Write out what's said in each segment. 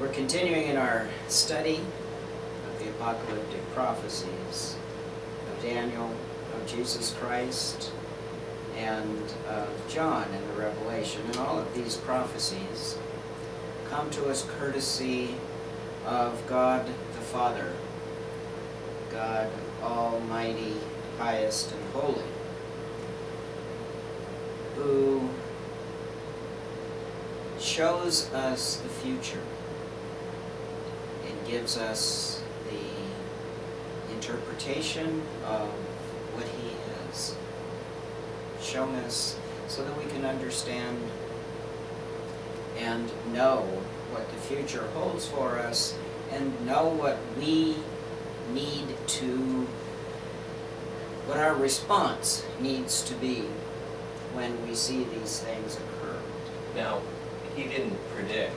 We're continuing in our study of the apocalyptic prophecies of Daniel, of Jesus Christ, and of John in the Revelation. And all of these prophecies come to us courtesy of God the Father, God Almighty, highest and holy, who shows us the future and gives us the interpretation of what He has shown us so that we can understand and know what the future holds for us and know what we need to, what our response needs to be when we see these things occur. Now, He didn't predict.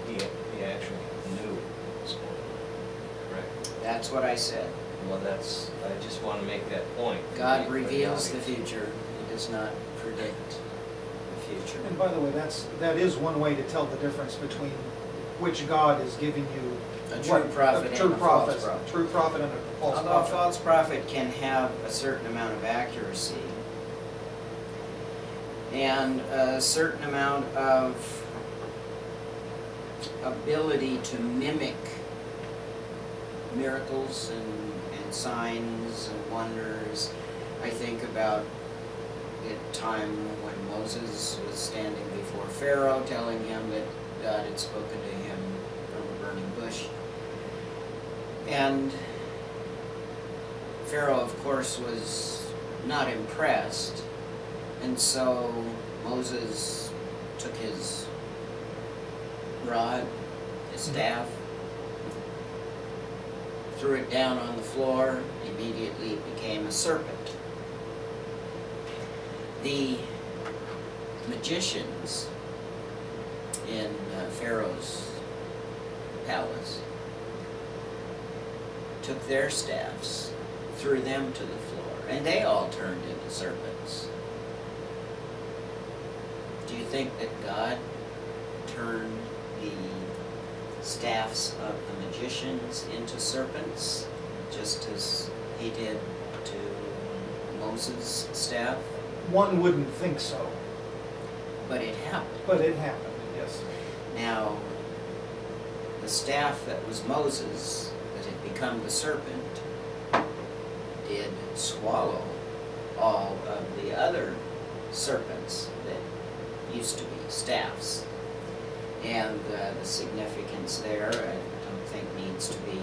He actually knew it was going on, correct? That's what I said. Well, that's, I just want to make that point. God reveals the future. He does not predict the future. And by the way, that is one way to tell the difference between which God is giving you a true prophet and a false prophet. True prophet and a false prophet. Although a false prophet can have a certain amount of accuracy and a certain amount of ability to mimic miracles and signs and wonders. I think about the time when Moses was standing before Pharaoh telling him that God had spoken to him from a burning bush. And Pharaoh, of course, was not impressed. And so Moses took his rod, his staff, threw it down on the floor. Immediately it became a serpent. The magicians in Pharaoh's palace took their staffs, threw them to the floor, and they all turned into serpents. Do you think that God turned the staffs of the magicians into serpents, just as He did to Moses' staff? One wouldn't think so. But it happened. But it happened, yes. Now, the staff that was Moses, that had become the serpent, did swallow all of the other serpents that used to be staffs. And the significance there, I don't think needs to be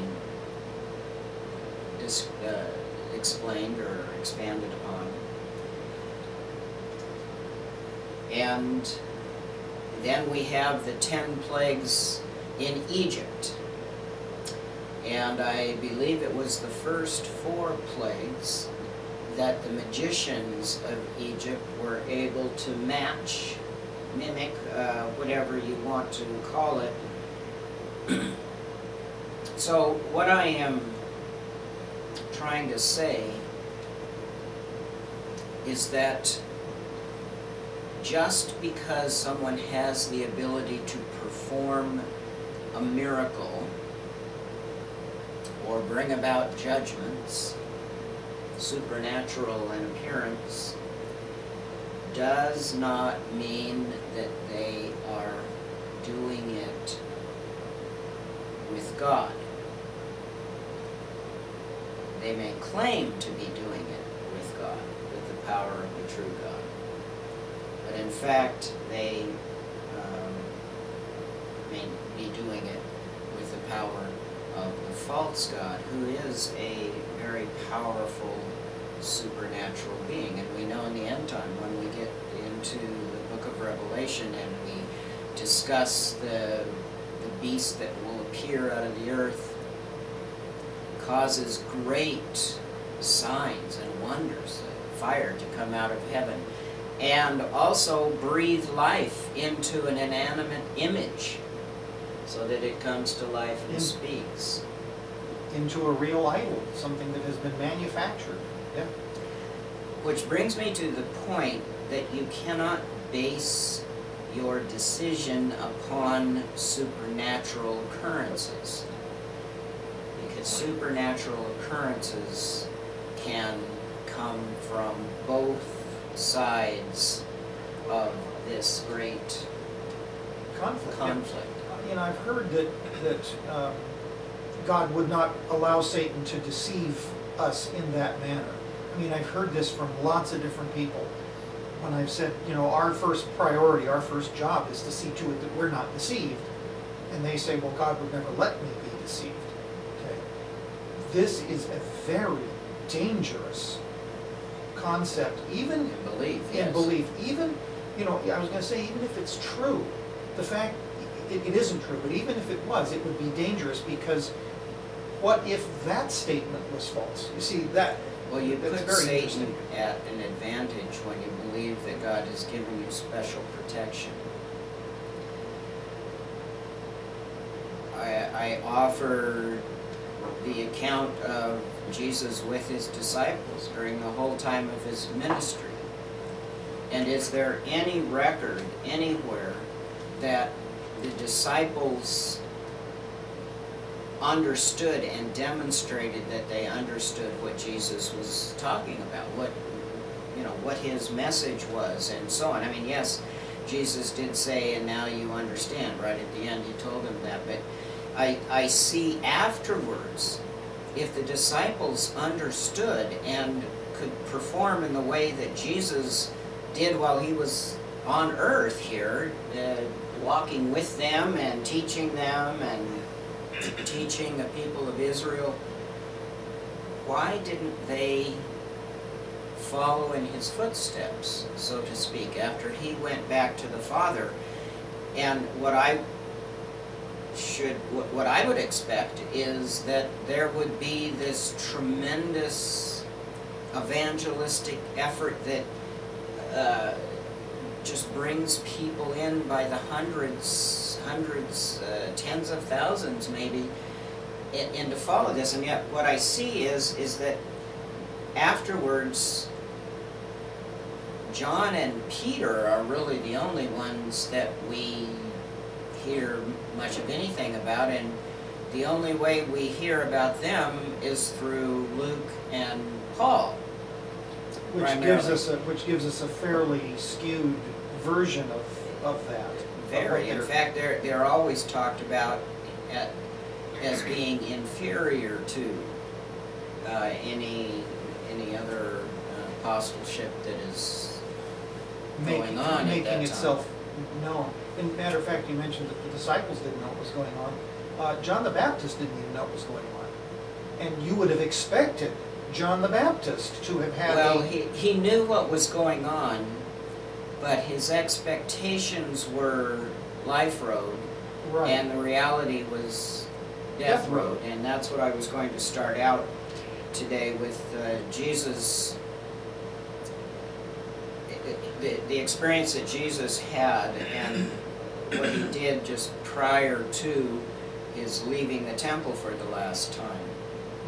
explained or expanded upon. And then we have the 10 plagues in Egypt. And I believe it was the first 4 plagues that the magicians of Egypt were able to match, mimic, whatever you want to call it. So what I am trying to say is that just because someone has the ability to perform a miracle or bring about judgments, supernatural in appearance, does not mean that they are doing it with God. They may claim to be doing it with God, with the power of the true God. But in fact, they may be doing it with the power of the false God, who is a very powerful supernatural being. And we know in the end time, when we get into the book of Revelation and we discuss the beast that will appear out of the earth, causes great signs and wonders, fire to come out of heaven, and also breathe life into an inanimate image so that it comes to life and speaks. Into a real idol, something that has been manufactured. Yeah. Which brings me to the point that you cannot base your decision upon supernatural occurrences. Because supernatural occurrences can come from both sides of this great conflict. You know, I've heard that God would not allow Satan to deceive us in that manner. I mean, I've heard this from lots of different people. When I've said, you know, our first priority, our first job is to see to it that we're not deceived. And they say, well, God would never let me be deceived. Okay. This is a very dangerous concept, even In belief, in yes. belief. Even, you know, I was going to say, even if it's true, the fact, it isn't true, but even if it was, it would be dangerous, because what if that statement was false? You see, that, Well, you that's put very Satan interesting. at an advantage when you believe that God has given you special protection. I offer the account of Jesus with his disciples during the whole time of his ministry. And is there any record anywhere that the disciples understood and demonstrated that they understood what Jesus was talking about, what his message was, and so on? I mean, yes, Jesus did say, and now you understand, right at the end he told them that, but I see afterwards, if the disciples understood and could perform in the way that Jesus did while he was on earth here, walking with them and teaching them and teaching the people of Israel, why didn't they follow in his footsteps, so to speak, after he went back to the Father? And what I would expect is that there would be this tremendous evangelistic effort that just brings people in by the hundreds, tens of thousands maybe, and to follow this. And yet what I see is that afterwards, John and Peter are really the only ones that we hear much of anything about, and the only way we hear about them is through Luke and Paul. which gives us a fairly skewed version of that. Very. In fact, they're always talked about as being inferior to any other apostleship that is going on at making that time. itself known. In matter of fact, you mentioned that the disciples didn't know what was going on. John the Baptist didn't even know what was going on, and you would have expected John the Baptist to have had. Well, he knew what was going on, but his expectations were life road, right. and the reality was death road. And that's what I was going to start out today with. Jesus, the experience that Jesus had and what he did just prior to his leaving the temple for the last time.